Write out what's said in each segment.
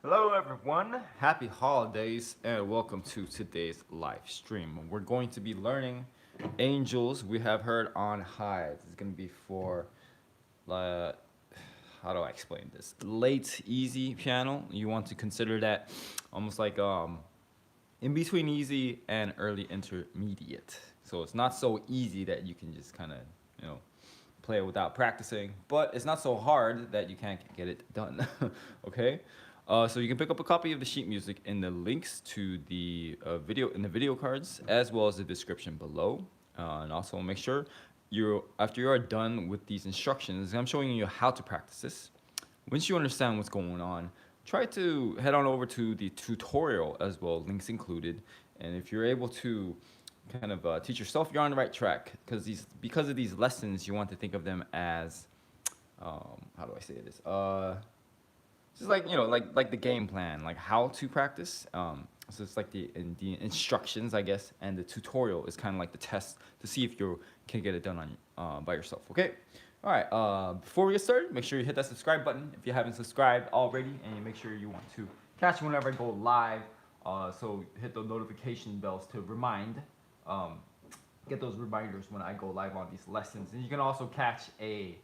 Hello, everyone. Happy holidays, and welcome to today's live stream. We're going to be learning angels we have heard on high. This is going to be for, uh, how do I explain this? The late, easy piano. You want to consider that almost like in between easy and early intermediate. So it's not so easy that you can just kind of, you know, play it without practicing, but it's not so hard that you can't get it done. Okay, so you can pick up a copy of the sheet music in the links to the video in the video cards, as well as the description below. And also make sure after you are done with these instructions, I'm showing you how to practice this. Once you understand what's going on, try to head on over to the tutorial as well, links included. And if you're able to kind of teach yourself, you're on the right track, because of these lessons, you want to think of them as how do I say this? Just like like the game plan, like how to practice. So it's like the instructions, I guess, and the tutorial is kind of like the test to see if you can get it done on by yourself. Okay. All right. Before we get started, make sure you hit that subscribe button if you haven't subscribed already, and you make sure you want to catch me whenever I go live. So hit the notification bells to um, get those reminders when I go live on these lessons. And you can also catch a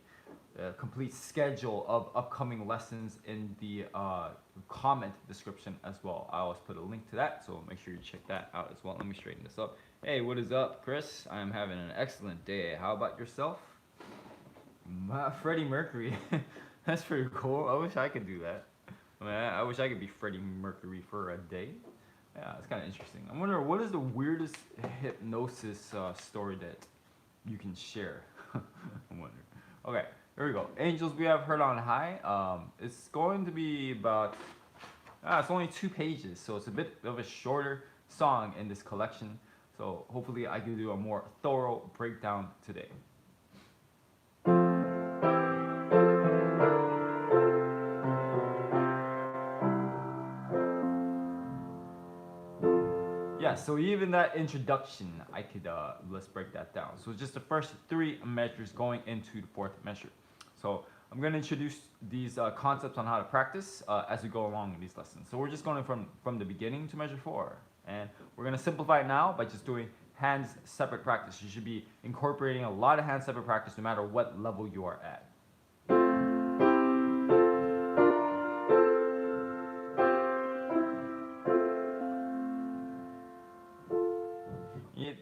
complete schedule of upcoming lessons in the comment description as well. I always put a link to that, so make sure you check that out as well. Let me straighten this up. Hey, what is up, Chris? I am having an excellent day. How about yourself? Freddie Mercury. That's pretty cool. I wish I could do that. I wish I could be Freddie Mercury for a day. Yeah, it's kind of interesting. I wonder, what is the weirdest hypnosis story that you can share? I wonder. Okay, here we go. Angels we have heard on high. It's going to be about, it's only 2 pages, so it's a bit of a shorter song in this collection. So hopefully I can do a more thorough breakdown today. Yeah, so even that introduction, I could, let's break that down. So just the first 3 measures going into the 4th measure. So I'm going to introduce these concepts on how to practice as we go along in these lessons. So we're just going from the beginning to measure 4. And we're going to simplify it now by just doing hands separate practice. You should be incorporating a lot of hands separate practice no matter what level you are at.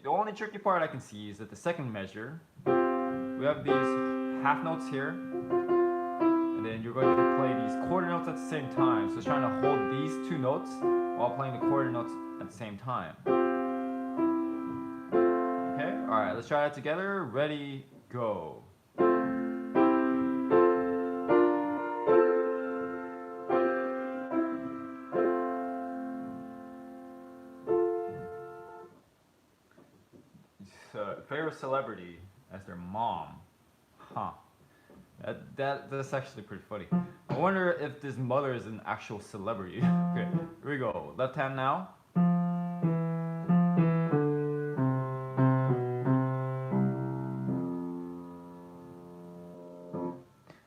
The only tricky part I can see is that the 2nd measure, we have these half notes here, and then you're going to play these quarter notes at the same time. So it's trying to hold these 2 notes while playing the quarter notes at the same time. Okay, alright, let's try that together. Ready, go. Favorite celebrity as their mom. Huh. That's actually pretty funny. I wonder if this mother is an actual celebrity. Okay, here we go. Left hand now.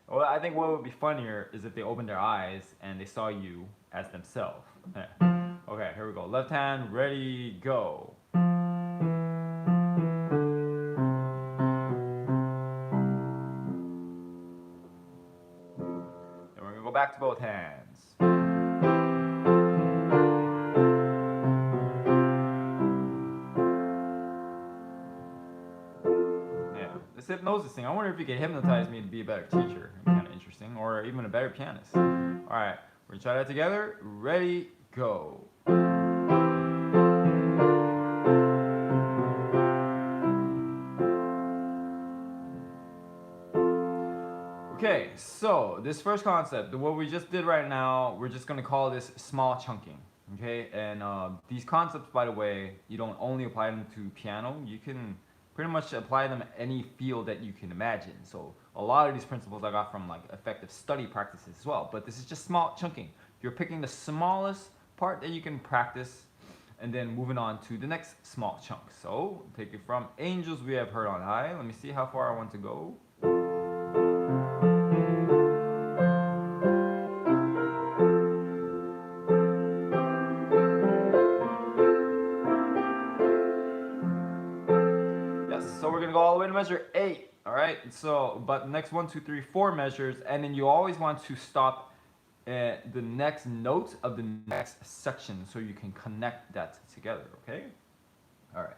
Well, I think what would be funnier is if they opened their eyes and they saw you as themselves. Okay, here we go. Left hand, ready, go. Back to both hands. Yeah, this hypnosis thing, I wonder if you could hypnotize me to be a better teacher. Kind of interesting, or even a better pianist. Alright, we're gonna try that together. Ready, go. Okay, so this first concept, what we just did right now, we're just going to call this small chunking. Okay, and these concepts, by the way, you don't only apply them to piano, you can pretty much apply them any field that you can imagine. So a lot of these principles I got from like effective study practices as well, but this is just small chunking. You're picking the smallest part that you can practice and then moving on to the next small chunk. So take it from Angels We Have Heard on High. Let me see how far I want to go. to measure 8. All right. So, but next 1, 2, 3, 4 measures, and then you always want to stop at the next note of the next section so you can connect that together. Okay. All right.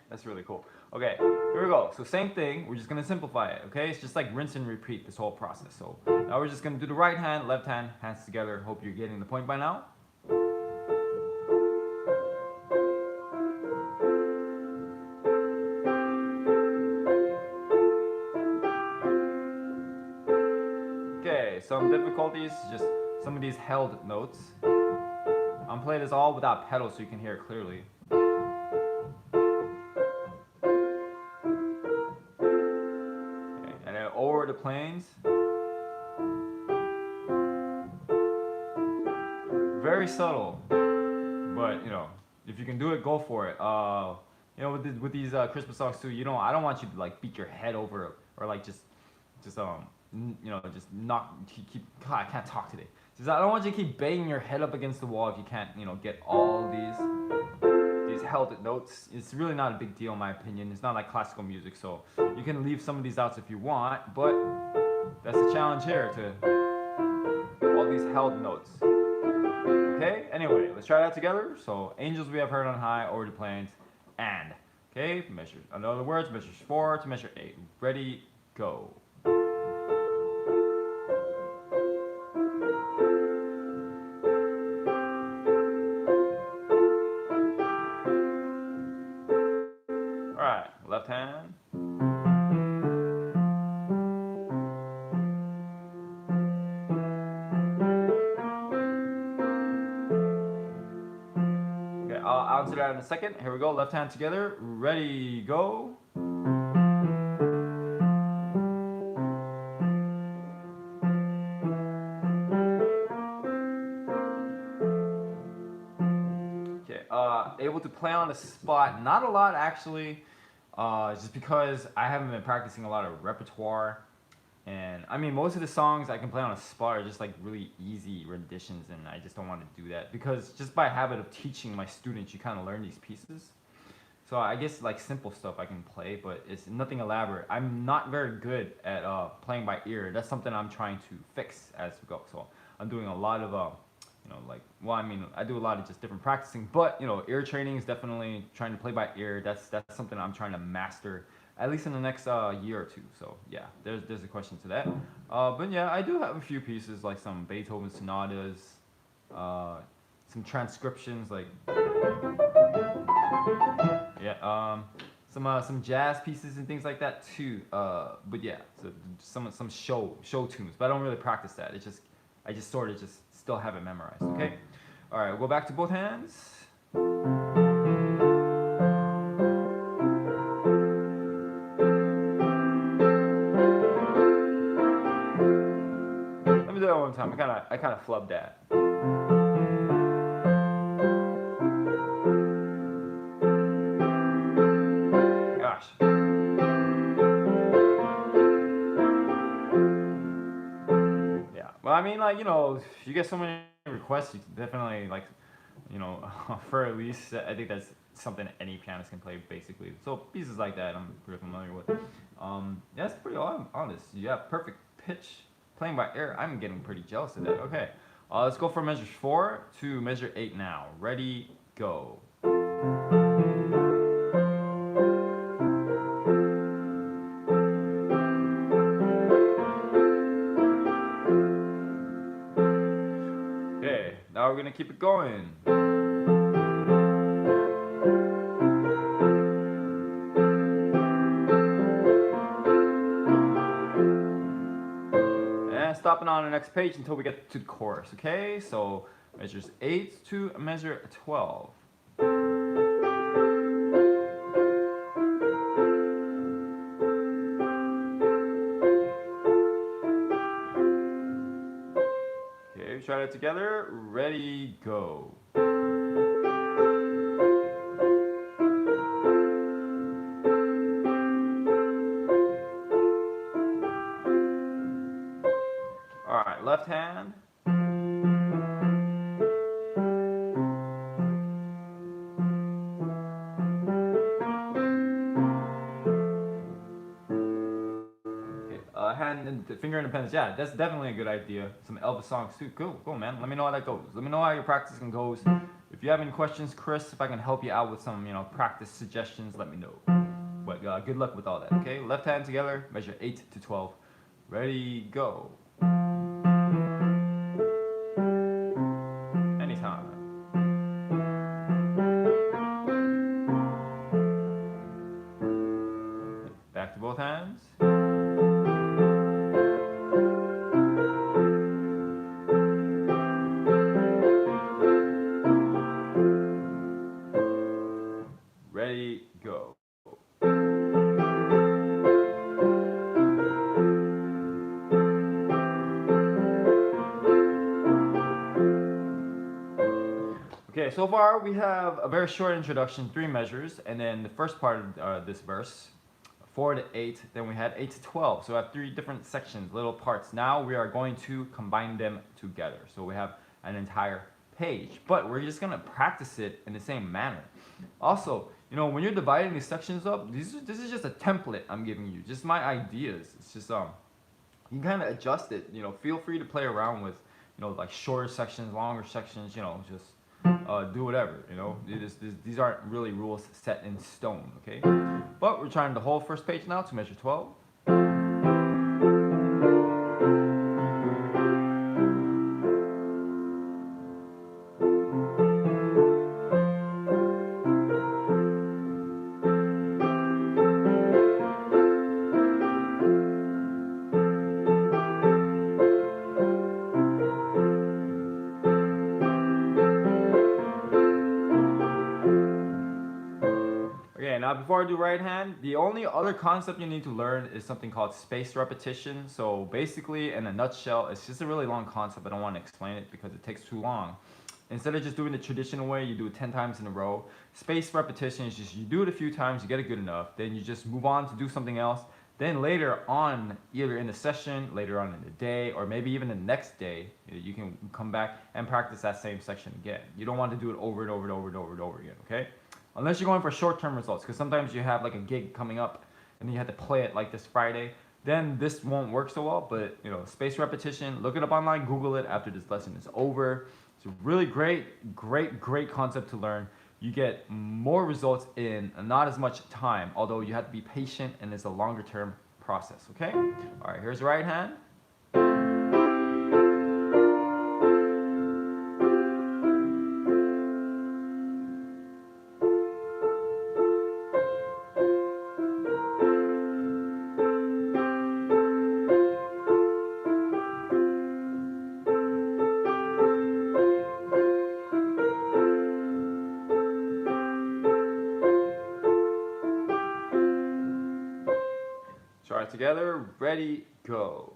That's really cool. Okay, here we go. So same thing, we're just gonna simplify it, okay? It's just like rinse and repeat this whole process. So now we're just gonna do the right hand, left hand, hands together. Hope you're getting the point by now. Okay, some difficulties, just some of these held notes. I'm playing this all without pedals so you can hear it clearly. Over the planes. Very subtle, but you know, if you can do it, go for it. You know, with these Christmas songs too, I don't want you to like beat your head over or like just you know, just knock keep. God, I can't talk today. I don't want you to keep banging your head up against the wall if you can't, you know, get all these held notes. It's really not a big deal in my opinion. It's not like classical music, so you can leave some of these out if you want, but that's the challenge here, to all these held notes. Okay, anyway, let's try that together. So angels we have heard on high, over the plains, and okay, measure, in other words, measures 4 to measure 8. Ready, go. Alright, left hand. Okay, I'll answer that in a second. Here we go, left hand together. Ready, go. Able to play on the spot, not a lot actually, just because I haven't been practicing a lot of repertoire, and I mean most of the songs I can play on a spot are just like really easy renditions, and I just don't want to do that because just by habit of teaching my students you kind of learn these pieces. So I guess like simple stuff I can play, but it's nothing elaborate. I'm not very good at playing by ear. That's something I'm trying to fix as we go. So I'm doing a lot of you know, like, well, I mean, I do a lot of just different practicing, but you know, ear training is definitely trying to play by ear. That's something I'm trying to master, at least in the next year or two. So yeah, there's a question to that. But yeah, I do have a few pieces like some Beethoven sonatas, some transcriptions, like yeah, some jazz pieces and things like that too. But yeah, so some show tunes, but I don't really practice that. I just sort of just still have it memorized. Okay. All right, we'll go back to both hands. Let me do that one time. I kind of flubbed that. Gosh. Yeah. Well, I mean, like, you know, if you get so many requests, you definitely like, you know, for at least I think that's something any pianist can play basically. So pieces like that I'm pretty familiar with. Yeah, that's pretty honest. You have perfect pitch playing by ear. I'm getting pretty jealous of that. Okay, let's go from measure 4 to measure 8 now. Ready, go. Okay, now we're gonna keep it going. Stopping on the next page until we get to the chorus, okay? So measures 8 to measure 12. Okay, try that together. Ready, go. Left hand. finger independence. Yeah, that's definitely a good idea. Some Elvis songs too. Cool, man. Let me know how that goes. Let me know how your practicing goes. If you have any questions, Chris, if I can help you out with some, practice suggestions, let me know. But good luck with all that. Okay, left hand together, measure 8 to 12. Ready, go. Anytime. Back to both hands. Ready, go. Okay, so far we have a very short introduction, 3 measures, and then the first part of this verse, 4 to 8, then we had 8 to 12. So we have 3 different sections, little parts. Now we are going to combine them together. So we have an entire page, but we're just gonna practice it in the same manner. Also, when you're dividing these sections up, this is just a template I'm giving you, just my ideas. It's just you can kind of adjust it. Feel free to play around with, like shorter sections, longer sections. Just do whatever. These aren't really rules set in stone. Okay, but we're trying the whole first page now to measure 12. Okay, now before I do right hand, the only other concept you need to learn is something called spaced repetition. So basically, in a nutshell, it's just a really long concept. I don't want to explain it because it takes too long. Instead of just doing the traditional way, you do it 10 times in a row. Spaced repetition is just you do it a few times, you get it good enough, then you just move on to do something else. Then later on, either in the session, later on in the day, or maybe even the next day, you can come back and practice that same section again. You don't want to do it over and over and over and over and over again, okay? Unless you're going for short-term results, because sometimes you have like a gig coming up and you have to play it like this Friday, then this won't work so well. But spaced repetition, look it up online, Google it after this lesson is over. It's a really great concept to learn. You get more results in not as much time, although you have to be patient and it's a longer term process, okay? All right, here's the right hand. Try it together. Ready, go.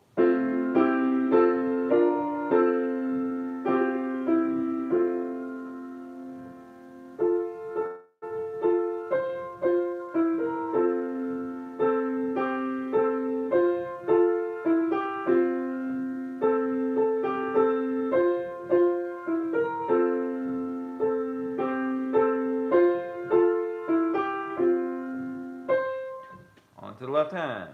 On to the left hand.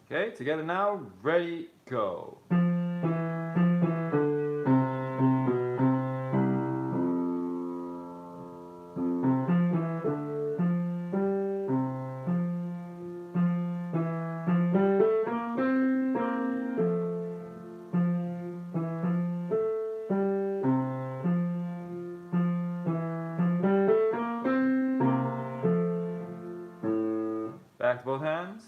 Okay, together now. Ready, go. Back to both hands.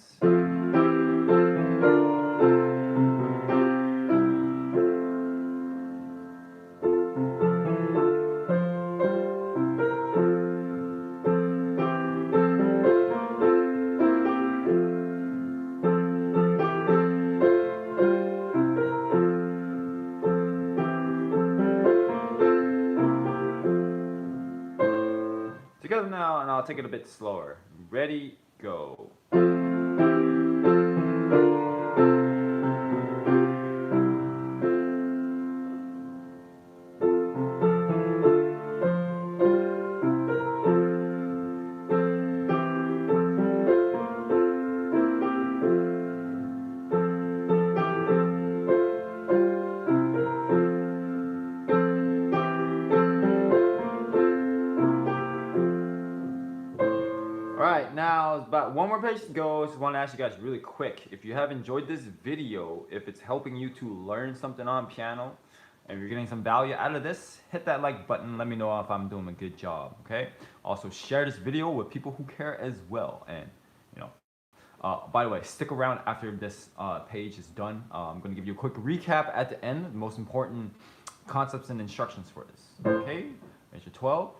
together now, and I'll take it a bit slower. Ready, go. Alright, now it's about one more page to go. Just want to ask you guys really quick, if you have enjoyed this video, if it's helping you to learn something on piano, and if you're getting some value out of this, hit that like button. Let me know if I'm doing a good job, okay? Also, share this video with people who care as well. And, you know, by the way, stick around after this page is done. I'm going to give you a quick recap at the end, the most important concepts and instructions for this, okay? Measure 12.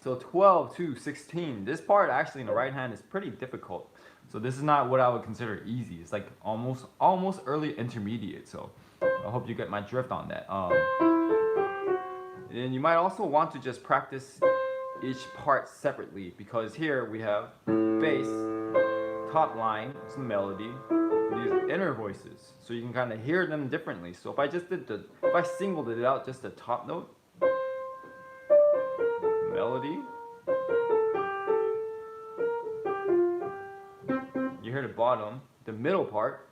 So 12 to 16. This part actually in the right hand is pretty difficult. So this is not what I would consider easy. It's like almost early intermediate. So I hope you get my drift on that. And you might also want to just practice each part separately, because here we have bass, top line, some melody, these inner voices. So you can kind of hear them differently. So if I singled it out, just the top note, melody, you hear the bottom, the middle part,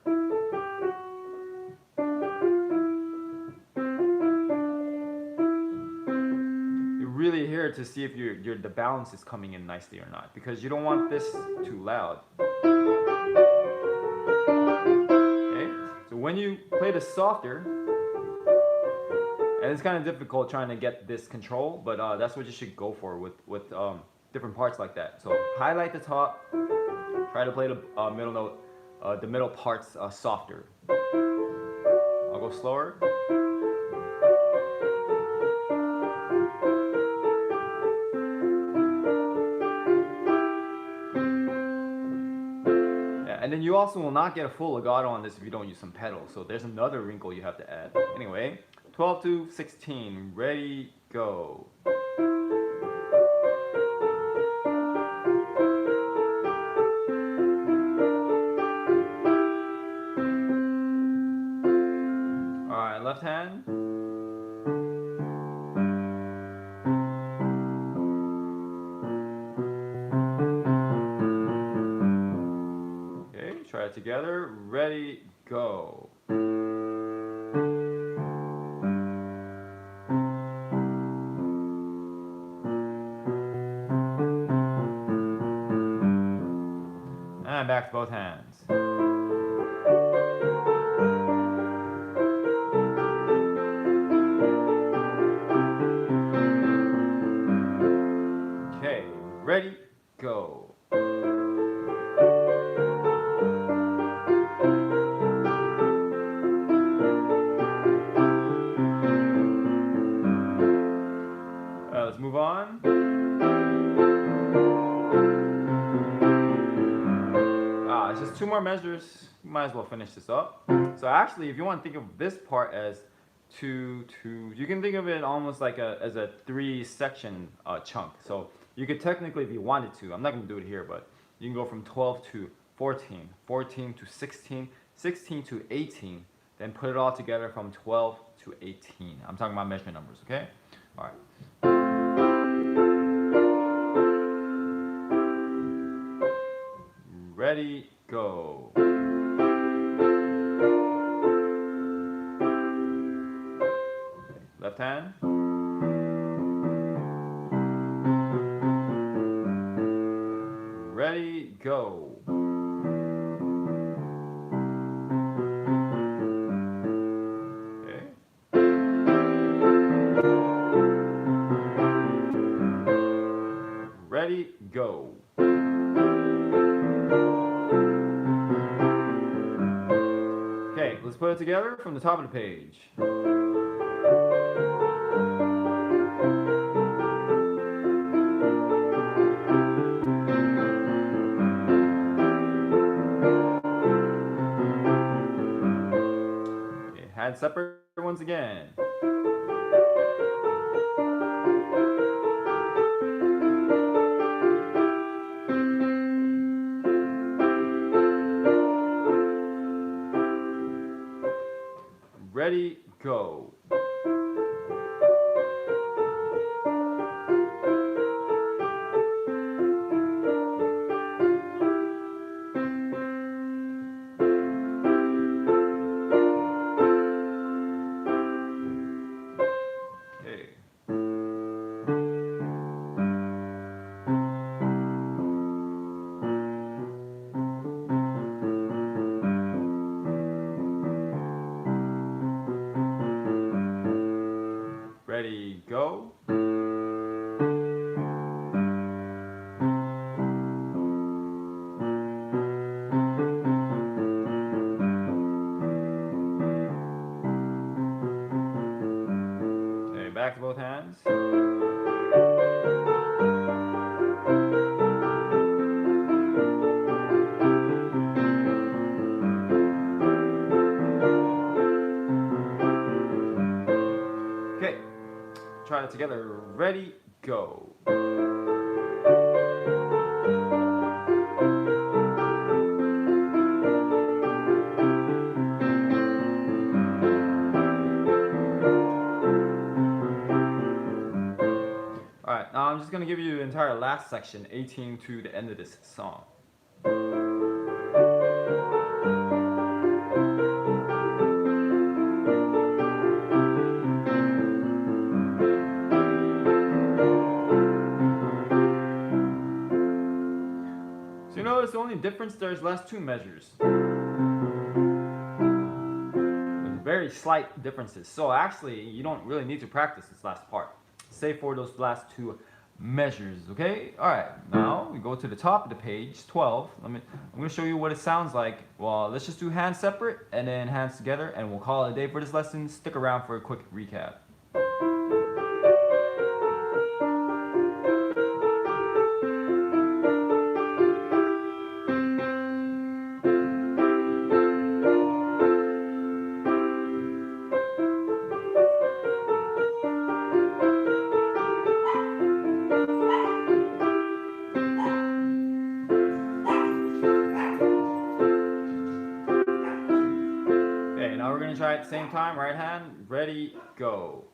you really hear to see if the balance is coming in nicely or not, because you don't want this too loud. Okay, so when you play this softer, and it's kind of difficult trying to get this control, but that's what you should go for with different parts like that. So highlight the top, try to play the middle note, the middle parts softer. I'll go slower. Yeah, and then you also will not get a full legato on this if you don't use some pedals. So there's another wrinkle you have to add. Anyway. 12 to 16, ready, go. Alright, left hand. Okay, try it together, ready, go. And back to both hands. Okay, ready, go. Let's move on. It's just 2 more measures. You might as well finish this up. So actually, if you want to think of this part as you can think of it almost like as a 3-section chunk. So you could technically, if you wanted to, I'm not going to do it here, but you can go from 12 to 14, 14 to 16, 16 to 18, then put it all together from 12 to 18. I'm talking about measurement numbers, okay? All right. Ready, go. Left hand. Ready, go. Okay. Ready, go. Okay, let's put it together from the top of the page. Hands separate once again. Ready, go. Okay. Ready, go. Okay, back to both hands. Okay, try it together. Ready, go. Alright, now I'm just going to give you the entire last section, 18 to the end of this song. So you notice the only difference, there's last two measures. There's very slight differences. So actually, you don't really need to practice this last part, save for those last two measures, okay? All right, now we go to the top of the page, 12. I'm gonna show you what it sounds like. Well, let's just do hands separate and then hands together, and we'll call it a day for this lesson. Stick around for a quick recap. Now we're going to try it at the same time. Right hand, ready, go.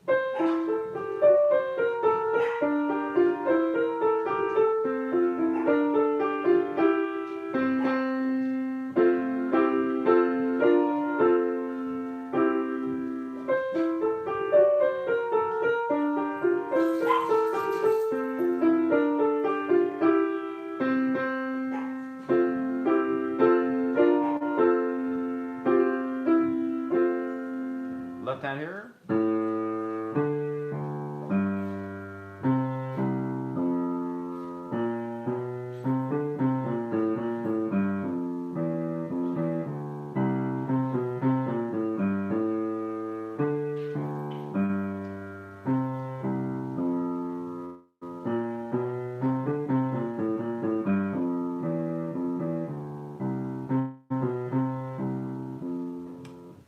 Left hand here.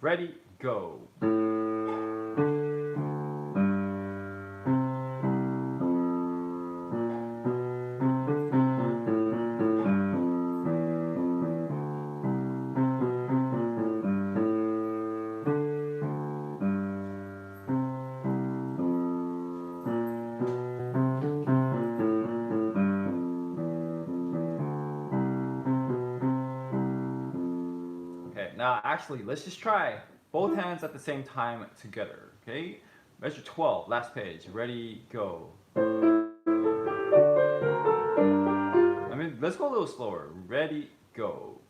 Ready, go. Okay, now actually, let's just try both hands at the same time together, okay? Measure 12, last page. Ready, go. Let's go a little slower. Ready, go.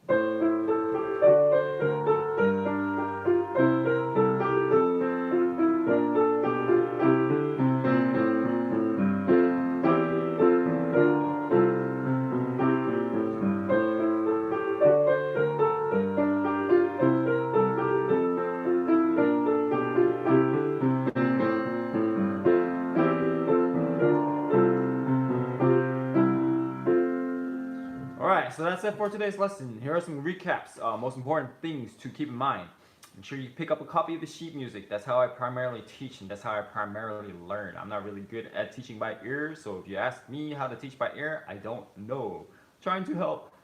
Alright, so that's it for today's lesson. Here are some recaps, most important things to keep in mind. Make sure you pick up a copy of the sheet music. That's how I primarily teach, and that's how I primarily learn. I'm not really good at teaching by ear, so if you ask me how to teach by ear, I don't know. I'm trying to help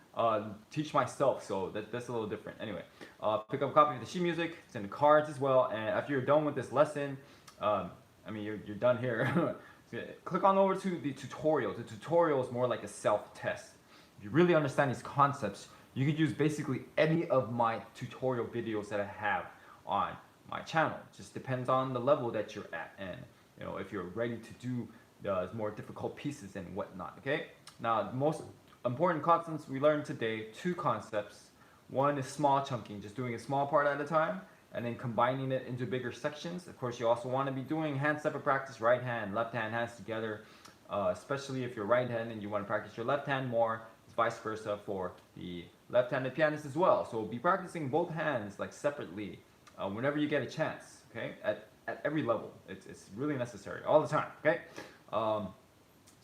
teach myself, so that's a little different. Anyway, pick up a copy of the sheet music. It's in the cards as well. And after you're done with this lesson, I mean, you're done here. Click on over to the tutorial. The tutorial is more like a self-test. If you really understand these concepts, you could use basically any of my tutorial videos that I have on my channel. It just depends on the level that you're at, and if you're ready to do the more difficult pieces and whatnot. Okay. Now, the most important concepts we learned today: two concepts. One is small chunking, just doing a small part at a time, and then combining it into bigger sections. Of course, you also want to be doing hand separate practice, right hand, left hand, hands together, especially if you're right handed and you want to practice your left hand more. It's vice versa for the left-handed pianist as well. So be practicing both hands like separately whenever you get a chance, okay? At every level. It's really necessary all the time, okay? So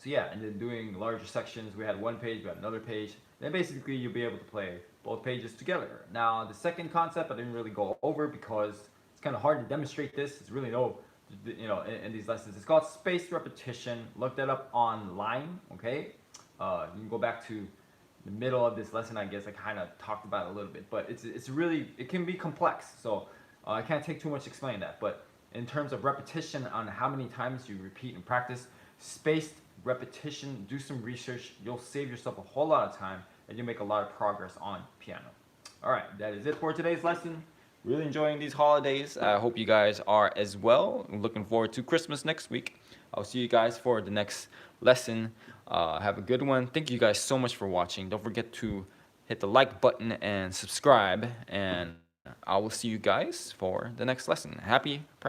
yeah, and then doing larger sections. We had one page, we had another page. Then basically you'll be able to play both pages together. Now the second concept I didn't really go over because it's kind of hard to demonstrate this. It's really in these lessons. It's called spaced repetition. Look that up online, okay? You can go back to the middle of this lesson. I guess I kind of talked about it a little bit, but it can be complex. So I can't take too much to explain that. But in terms of repetition on how many times you repeat and practice, spaced repetition, do some research. You'll save yourself a whole lot of time and you'll make a lot of progress on piano. All right, that is it for today's lesson. Really enjoying these holidays. I hope you guys are as well. I'm looking forward to Christmas next week. I'll see you guys for the next lesson. Have a good one. Thank you guys so much for watching. Don't forget to hit the like button and subscribe. And I will see you guys for the next lesson. Happy